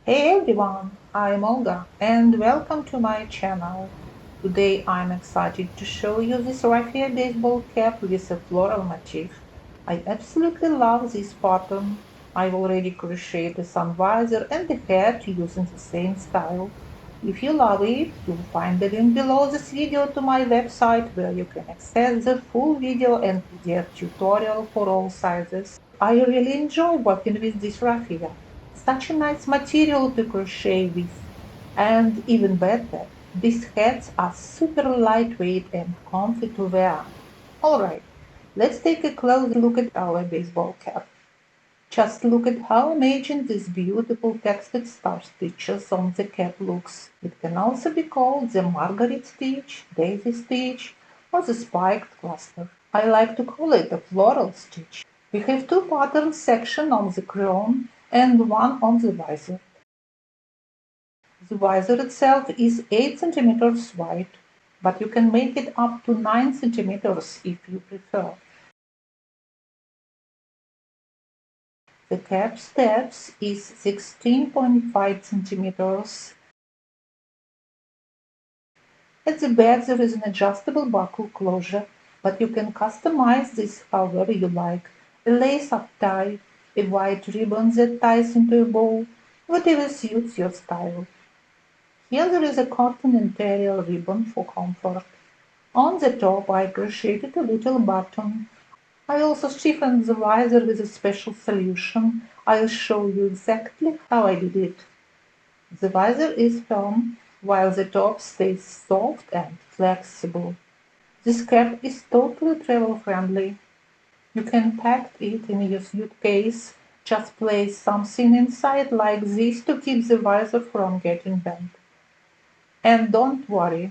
Hey everyone, I'm Olga and welcome to my channel. Today I'm excited to show you this Raffia baseball cap with a floral motif. I absolutely love this pattern. I've already crocheted the sun visor and the hat using the same style. If you love it, you'll find the link below this video to my website where you can access the full video and PDF tutorial for all sizes. I really enjoy working with this raffia. Such a nice material to crochet with. And even better, these hats are super lightweight and comfy to wear. Alright, let's take a closer look at our baseball cap. Just look at how amazing these beautiful textured star stitches on the cap looks. It can also be called the marguerite stitch, daisy stitch, or the spiked cluster. I like to call it a floral stitch. We have two pattern sections on the crown and one on the visor. The visor itself is 8 cm wide, but you can make it up to 9 cm if you prefer. The cap steps is 16.5 centimeters. At the back there is an adjustable buckle closure, but you can customize this however you like. A lace-up tie, a white ribbon that ties into a bow, whatever suits your style. Here there is a cotton interior ribbon for comfort. On the top I crocheted a little button. I also stiffened the visor with a special solution. I'll show you exactly how I did it. The visor is firm, while the top stays soft and flexible. This cap is totally travel-friendly. You can pack it in your suitcase. Just place something inside like this to keep the visor from getting bent. And don't worry,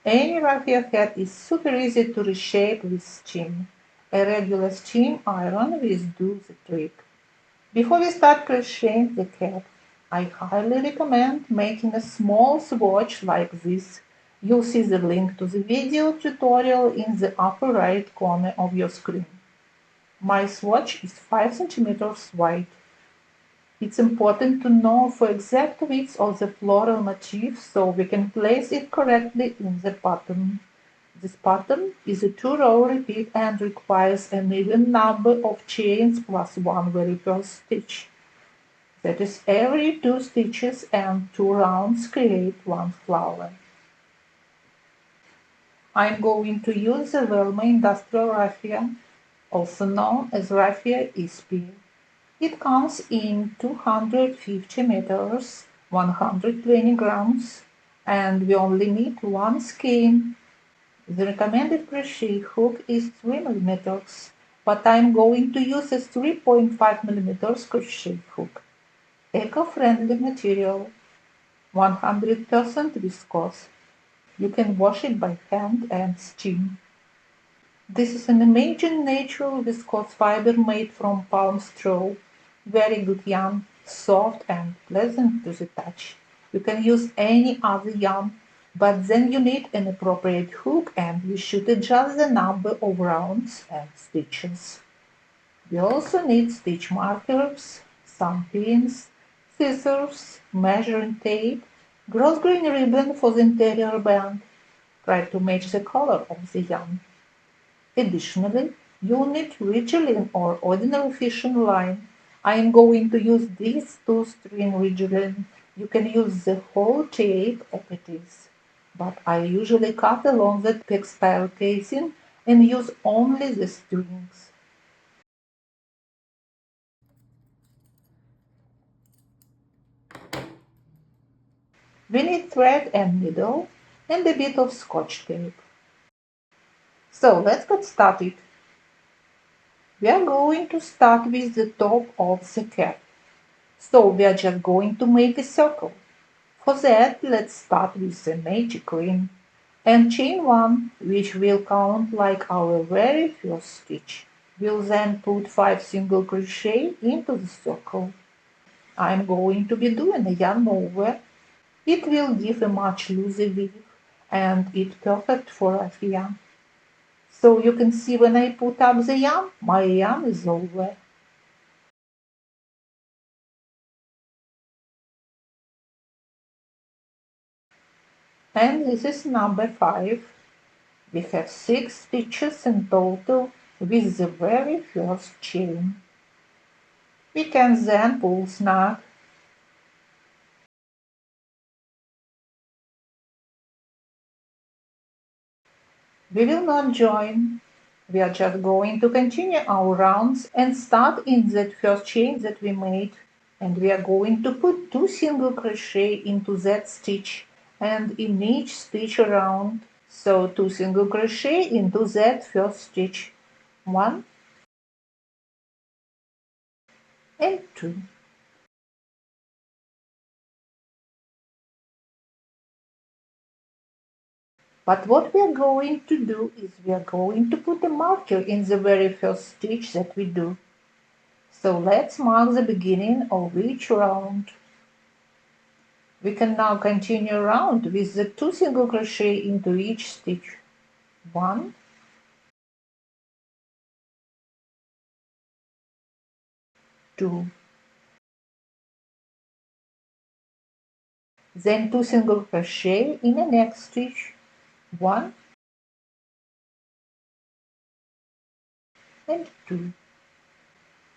any raffia hat is super easy to reshape with steam. A regular steam iron will do the trick. Before we start crocheting the cap, I highly recommend making a small swatch like this. You'll see the link to the video tutorial in the upper right corner of your screen. My swatch is 5 centimeters wide. It's important to know for exact width of the floral motif so we can place it correctly in the pattern. This pattern is a 2-row repeat and requires an even number of chains plus one very first stitch. That is, every 2 stitches and 2 rounds create one flower. I'm going to use the Velma Industrial Raffia, also known as Raffia SP. It comes in 250 meters, 120 grams, and we only need one skein. The recommended crochet hook is 3 millimeters, but I'm going to use a 3.5 millimeters crochet hook. Eco-friendly material, 100% viscose. You can wash it by hand and steam. This is an amazing natural viscose fiber made from palm straw. Very good yarn, soft and pleasant to the touch. You can use any other yarn, but then you need an appropriate hook and you should adjust the number of rounds and stitches. We also need stitch markers, some pins, scissors, measuring tape, grosgrain ribbon for the interior band. Try to match the color of the yarn. Additionally, you'll need Rigilene or ordinary fishing line. I am going to use this 2-string Rigilene. You can use the whole tape as it is, but I usually cut along the textile casing and use only the strings. We need thread and needle and a bit of scotch tape. So let's get started. We are going to start with the top of the cap. So we are just going to make a circle. For that, let's start with the magic ring and chain 1, which will count like our very first stitch. We'll then put 5 single crochet into the circle. I'm going to be doing a yarn over. It will give a much looser weave and it's perfect for raffia. So you can see when I put up the yarn, my yarn is over. And this is number 5. We have 6 stitches in total with the very first chain. We can then pull snug. We will not join. We are just going to continue our rounds and start in that first chain that we made. And we are going to put 2 single crochet into that stitch and in each stitch around. So 2 single crochet into that first stitch. 1 and 2. But what we are going to do is we are going to put a marker in the very first stitch that we do. So let's mark the beginning of each round. We can now continue around with the 2 single crochet into each stitch. 1, 2. Then 2 single crochet in the next stitch. 1 and 2.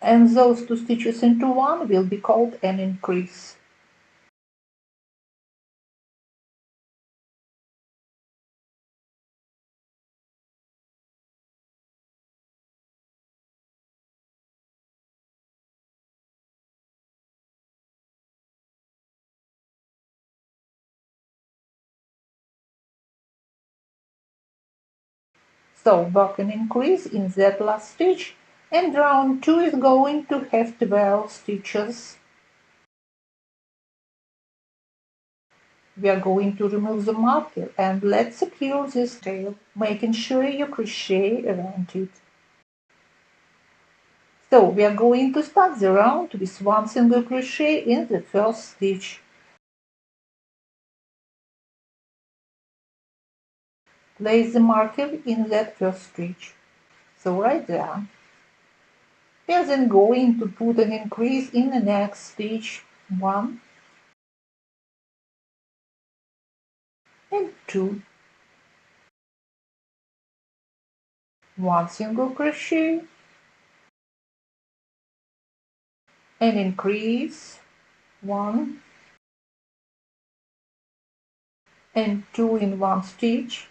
And those 2 stitches into one will be called an increase. So work an increase in that last stitch, and round 2 is going to have 12 stitches. We are going to remove the marker and let's secure this tail, making sure you crochet around it. So we are going to start the round with 1 single crochet in the first stitch. Place the marker in that first stitch. So right there. We are then going to put an increase in the next stitch. 1 and 2. 1 single crochet, an increase, 1 and 2 in one stitch,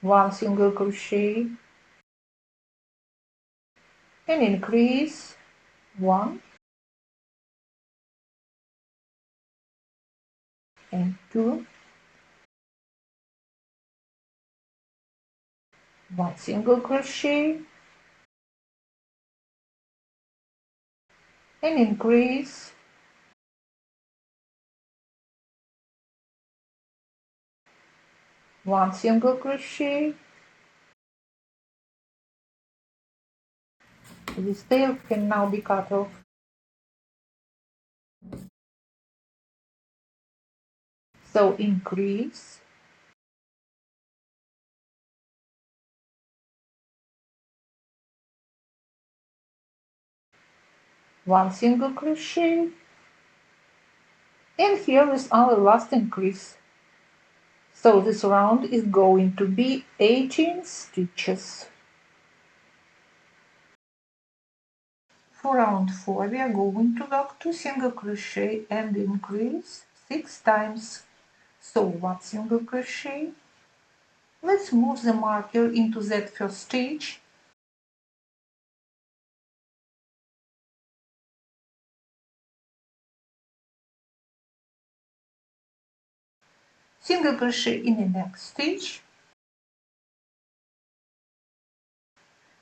1 single crochet, an increase, 1 and 2, 1 single crochet, an increase, 1 single crochet. This tail can now be cut off. So increase, 1 single crochet, and here is our last increase. So this round is going to be 18 stitches. For round 4 we are going to work 2 single crochet and increase 6 times. So 1 single crochet. Let's move the marker into that first stitch. Single crochet in the next stitch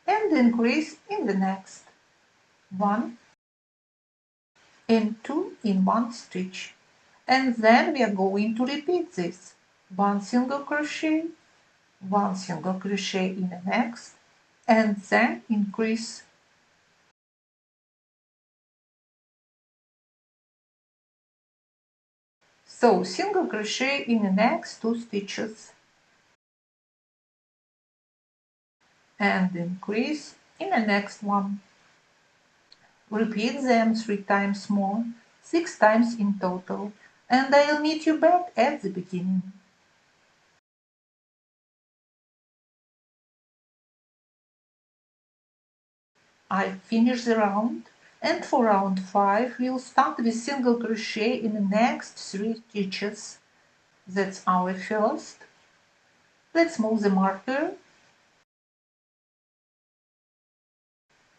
and increase in the next. 1 and 2 in one stitch. And then we are going to repeat this. 1 single crochet, 1 single crochet in the next, and then increase. So single crochet in the next 2 stitches and increase in the next one. Repeat them 3 times more, 6 times in total. and I'll meet you back at the beginning. I finish the round, and for round 5 we'll start with single crochet in the next 3 stitches. That's our first. Let's move the marker.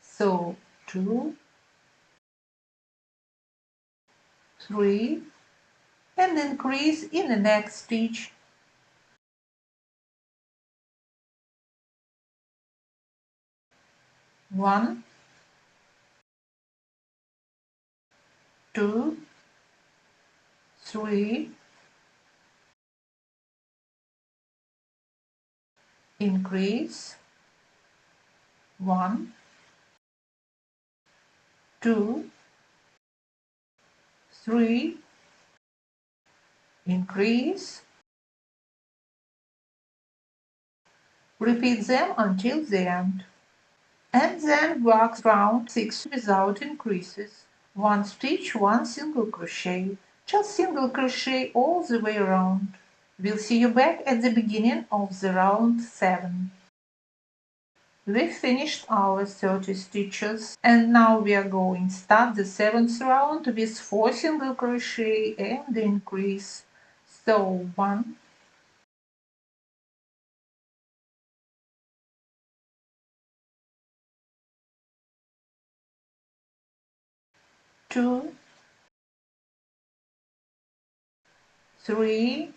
So 2, 3, and increase in the next stitch. 1, 2, 3, increase, 1, 2, 3, increase. Repeat them until the end. And then work round 6 without increases. 1 stitch, 1 single crochet. Just single crochet all the way around. We'll see you back at the beginning of the round 7. We've finished our 30 stitches, and now we are going to start the 7th round with 4 single crochet and increase. So 1, 2, 3,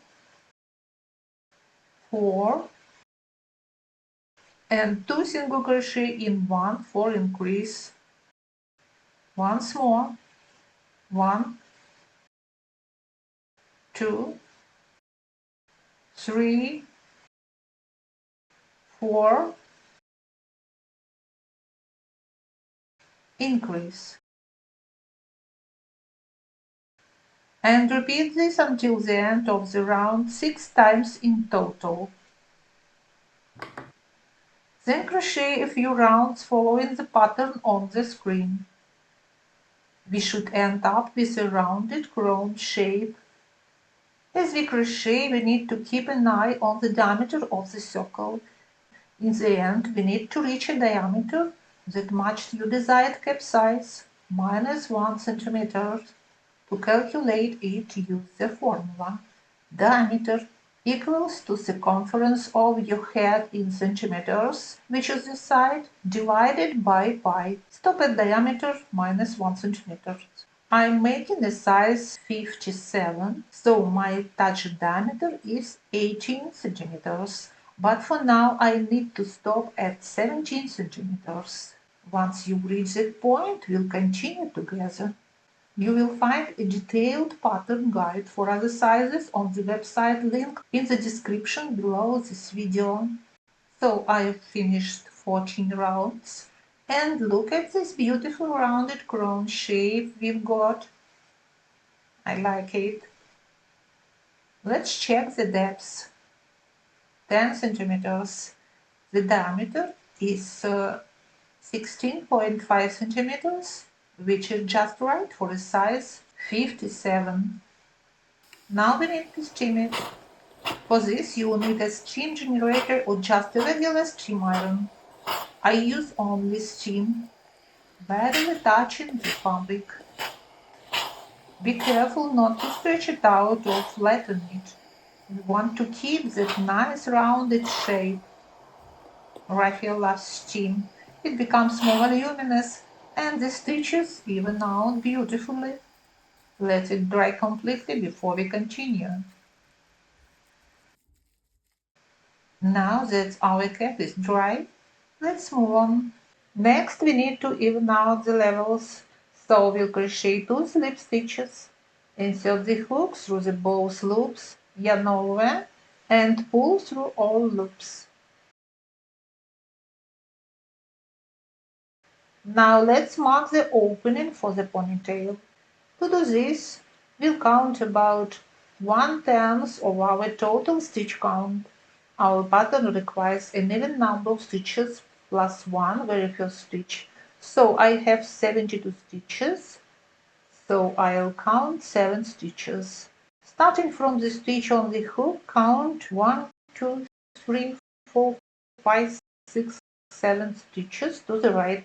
4, and 2 single crochet in 1 for increase. Once more, 1, 2, 3, 4, increase. And repeat this until the end of the round 6 times in total. Then crochet a few rounds following the pattern on the screen. We should end up with a rounded crown shape. As we crochet, we need to keep an eye on the diameter of the circle. In the end, we need to reach a diameter that matched your desired cap size, minus 1 centimeter. To calculate it, use the formula. Diameter equals to circumference of your head in centimeters, which is the side, divided by pi. Stop at diameter minus 1 centimeter. I'm making a size 57, so my touch diameter is 18 centimeters. But for now I need to stop at 17 centimeters. Once you reach that point, we'll continue together. You will find a detailed pattern guide for other sizes on the website link in the description below this video. So I have finished 14 rounds, and look at this beautiful rounded crown shape we've got. I like it. Let's check the depth. 10 centimeters. The diameter is 16.5 centimeters, which is just right for a size 57. Now we need to steam it. For this you will need a steam generator or just a regular steam iron. I use only steam, barely touching the fabric. Be careful not to stretch it out or flatten it. We want to keep that nice rounded shape. Raffia loves steam. It becomes more voluminous and the stitches even out beautifully. Let it dry completely before we continue. Now that our cap is dry, let's move on. Next we need to even out the levels, so we'll crochet 2 slip stitches. Insert the hook through the both loops, yarn over, and pull through all loops. Now let's mark the opening for the ponytail. To do this, we'll count about 1/10 of our total stitch count. Our pattern requires an even number of stitches plus 1 very first stitch. So I have 72 stitches, so I'll count 7 stitches. Starting from the stitch on the hook, count 1, 2, 3, 4, 5, 6, 7 stitches to the right.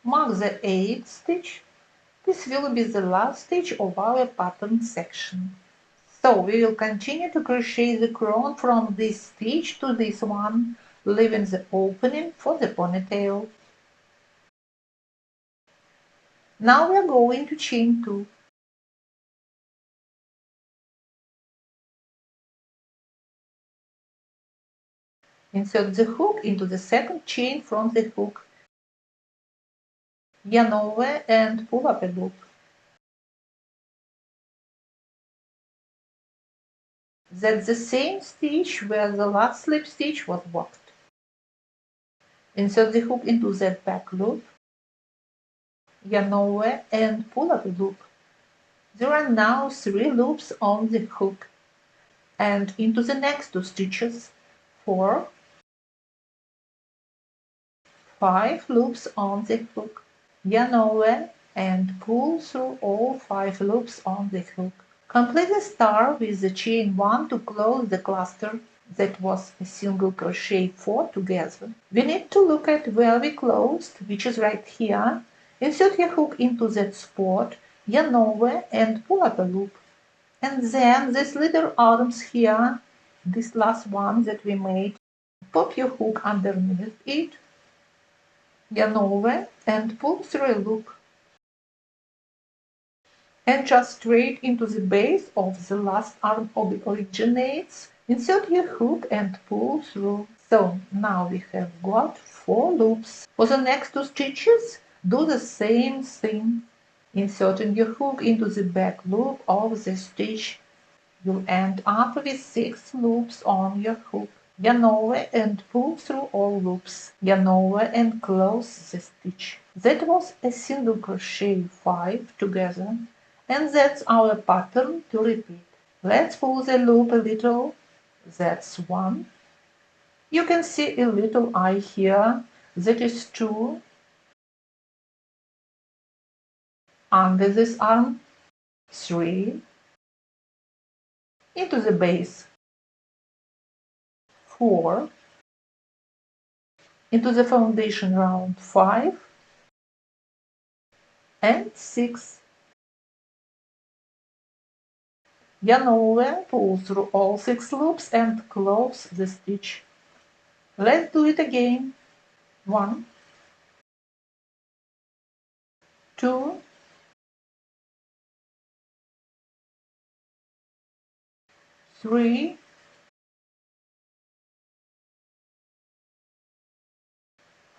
Mark the 8th stitch. This will be the last stitch of our pattern section. So we will continue to crochet the crown from this stitch to this one, leaving the opening for the ponytail. Now we are going to chain 2. Insert the hook into the second chain from the hook, yarn over and pull up a loop. That's the same stitch where the last slip stitch was worked. Insert the hook into that back loop, yarn over and pull up a loop. There are now 3 loops on the hook, and into the next 2 stitches, 4, 5 loops on the hook, yarn over and pull through all 5 loops on the hook. Complete the star with the chain 1 to close the cluster that was a single crochet 4 together. We need to look at where we closed, which is right here. Insert your hook into that spot, yarn over and pull up a loop. And then these little arms here, this last one that we made, pop your hook underneath it, yarn over and pull through a loop. And just straight into the base of the last arm originates. Insert your hook and pull through. So now we have got 4 loops. For the next 2 stitches, do the same thing. Inserting your hook into the back loop of the stitch, you'll end up with 6 loops on your hook. Yarn over and pull through all loops. Yarn over and close the stitch. That was a single crochet 5 together, and that's our pattern to repeat. Let's pull the loop a little. That's 1. You can see a little eye here. That is 2. Under this arm, 3. Into the base, 4. Into the foundation round, 5 and 6. Yarn over, pull through all 6 loops and close the stitch. Let's do it again. 1, 2, 3,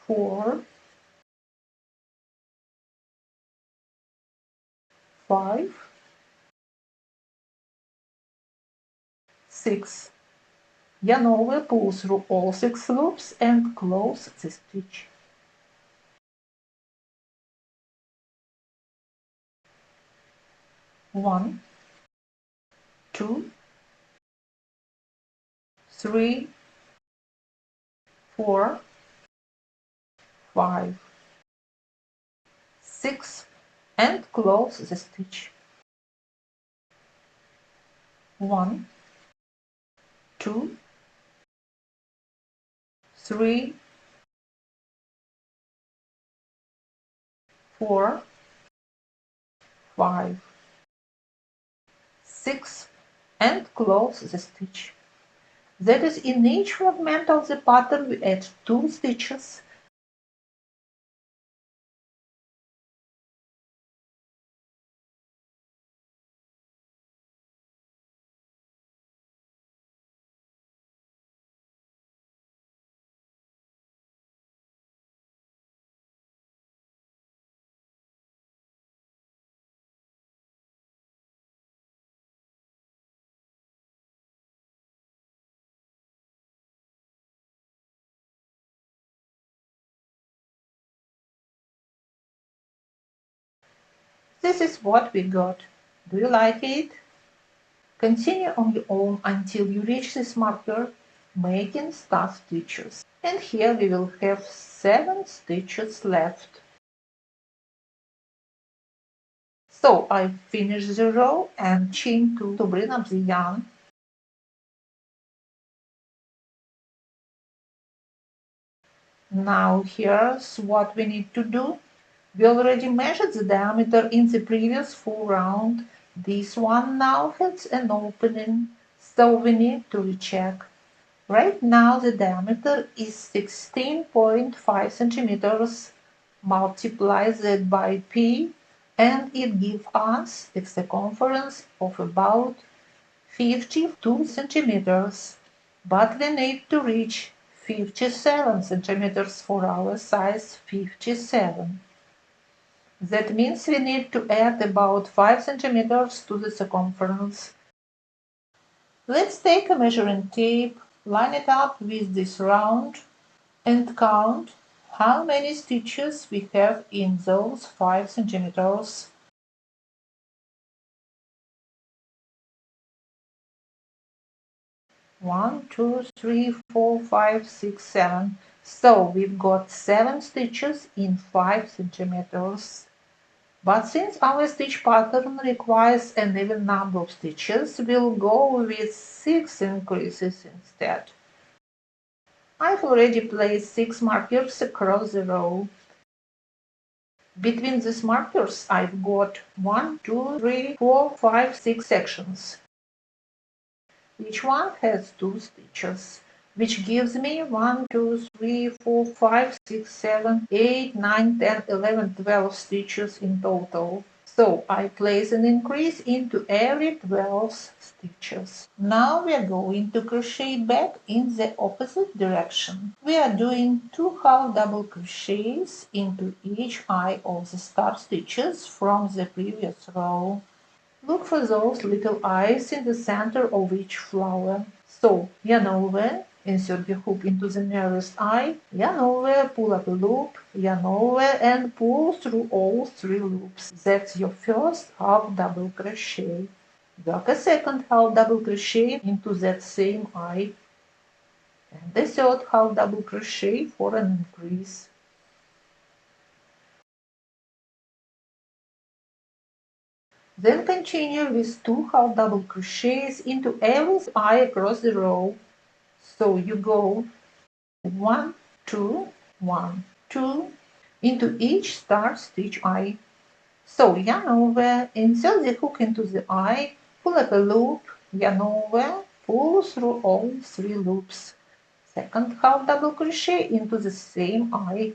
4, 5, 6. Yarn over, pull through all 6 loops and close the stitch. 1, 2, 3, 4, 5, 6 and close the stitch. 1, 2, 3, 4, 5, 6 and close the stitch. That is, in each fragment of the pattern we add 2 stitches. This is what we got. Do you like it? Continue on your own until you reach this marker, making star stitches. And here we will have 7 stitches left. So I finish the row and chain two to bring up the yarn. Now here's what we need to do. We already measured the diameter in the previous full round. This one now has an opening, so we need to recheck. Right now the diameter is 16.5 centimeters. Multiply that by P and it gives us a circumference of about 52 centimeters. But we need to reach 57 centimeters for our size 57. That means we need to add about 5 centimeters to the circumference. Let's take a measuring tape, line it up with this round and count how many stitches we have in those 5 centimeters. 1, 2, 3, 4, 5, 6, 7. So we've got 7 stitches in 5 centimeters. But since our stitch pattern requires an even number of stitches, we'll go with 6 increases instead. I've already placed 6 markers across the row. Between these markers I've got 1, 2, 3, 4, 5, 6 sections. Each one has 2 stitches, which gives me 1, 2, 3, 4, 5, 6, 7, 8, 9, 10, 11, 12 stitches in total. So I place an increase into every 12 stitches. Now we are going to crochet back in the opposite direction. We are doing 2 half double crochets into each eye of the start stitches from the previous row. Look for those little eyes in the center of each flower. So, yarn over, insert your hook into the nearest eye, yarn over, pull up a loop, yarn over and pull through all 3 loops. That's your first half double crochet. Work a second half double crochet into that same eye and the third half double crochet for an increase. Then continue with 2 half double crochets into every eye across the row. So you go 1, 2, 1, 2 into each start stitch eye. So yarn over, insert the hook into the eye, pull up a loop, yarn over, pull through all 3 loops. Second half double crochet into the same eye.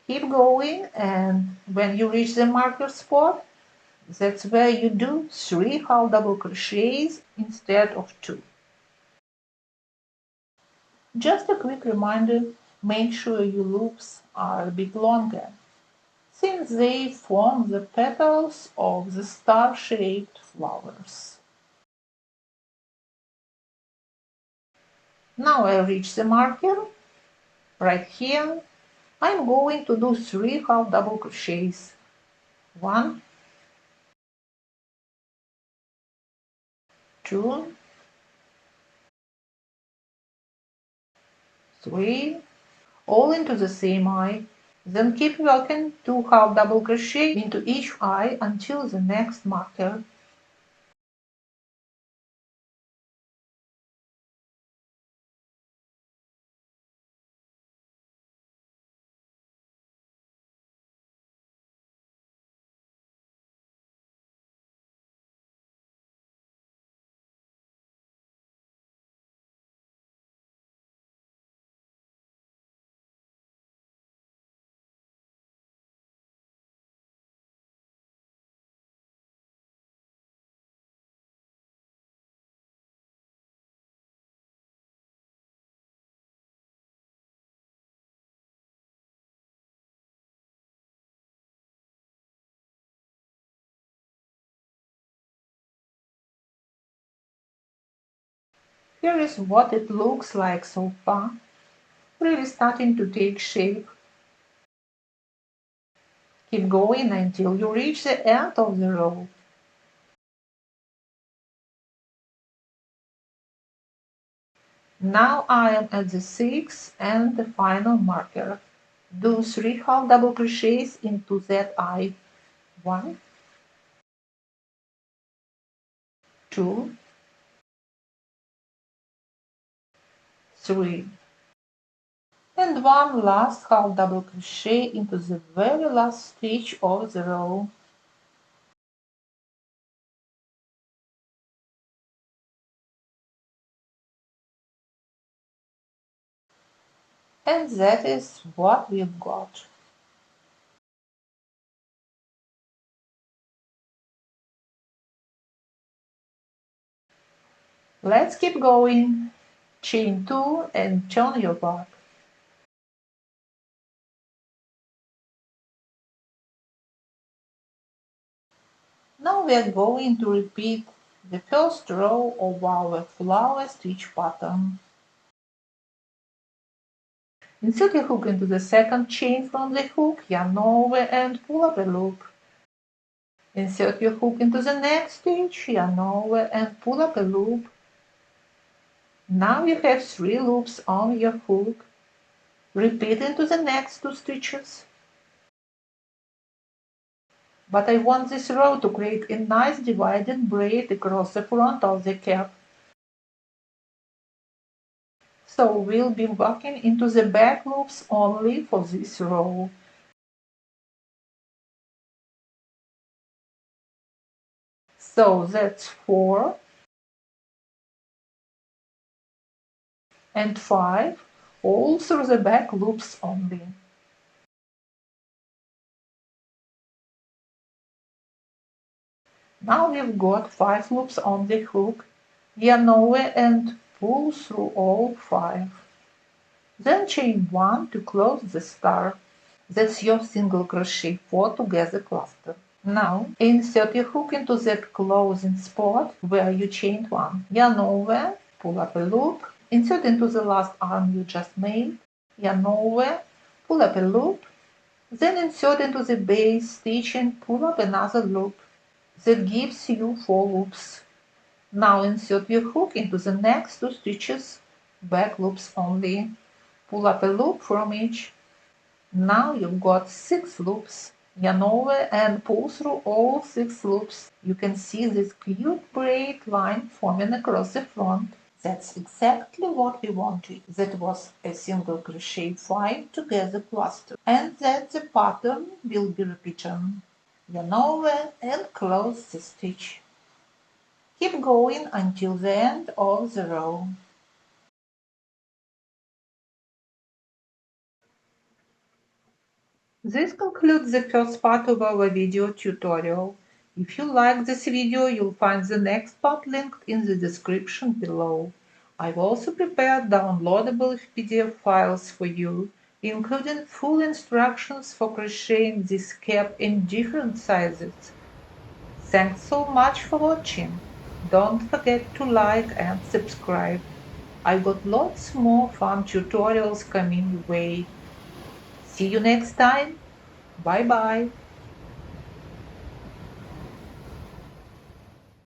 Keep going, and when you reach the marker spot, that's where you do 3 half double crochets instead of 2. Just a quick reminder, make sure your loops are a bit longer, since they form the petals of the star-shaped flowers. Now I reach the marker. Right here, I'm going to do 3 half double crochets. 1, 2, 3, all into the same eye. Then keep working 2 half double crochet into each eye until the next marker. Here is what it looks like so far, really starting to take shape. Keep going until you reach the end of the row. Now I am at the 6th and the final marker. Do 3 half double crochets into that eye. 1, 2, 3. And one last half double crochet into the very last stitch of the row. And that is what we've got. Let's keep going. Chain 2 and turn your back. Now we are going to repeat the first row of our flower stitch pattern. Insert your hook into the second chain from the hook, yarn over and pull up a loop. Insert your hook into the next stitch, yarn over and pull up a loop. Now you have 3 loops on your hook. Repeat into the next 2 stitches. But I want this row to create a nice divided braid across the front of the cap. So we'll be working into the back loops only for this row. So that's 4 and 5, all through the back loops only. Now we've got 5 loops on the hook, yarn over and pull through all 5. Then chain 1 to close the star. That's your single crochet 4 together cluster. Now insert your hook into that closing spot where you chained 1. Yarn over, pull up a loop, insert into the last arm you just made, yarn over, pull up a loop, then insert into the base stitch and pull up another loop. That gives you 4 loops. Now insert your hook into the next 2 stitches, back loops only. Pull up a loop from each. Now you've got 6 loops. Yarn over and pull through all 6 loops. You can see this cute braid line forming across the front. That's exactly what we wanted. That was a single crochet 5 together cluster. And that the pattern will be repeated. Yarn over and close the stitch. Keep going until the end of the row. This concludes the first part of our video tutorial. If you like this video, you'll find the next part linked in the description below. I've also prepared downloadable PDF files for you, including full instructions for crocheting this cap in different sizes. Thanks so much for watching. Don't forget to like and subscribe. I've got lots more fun tutorials coming your way. See you next time. Bye bye.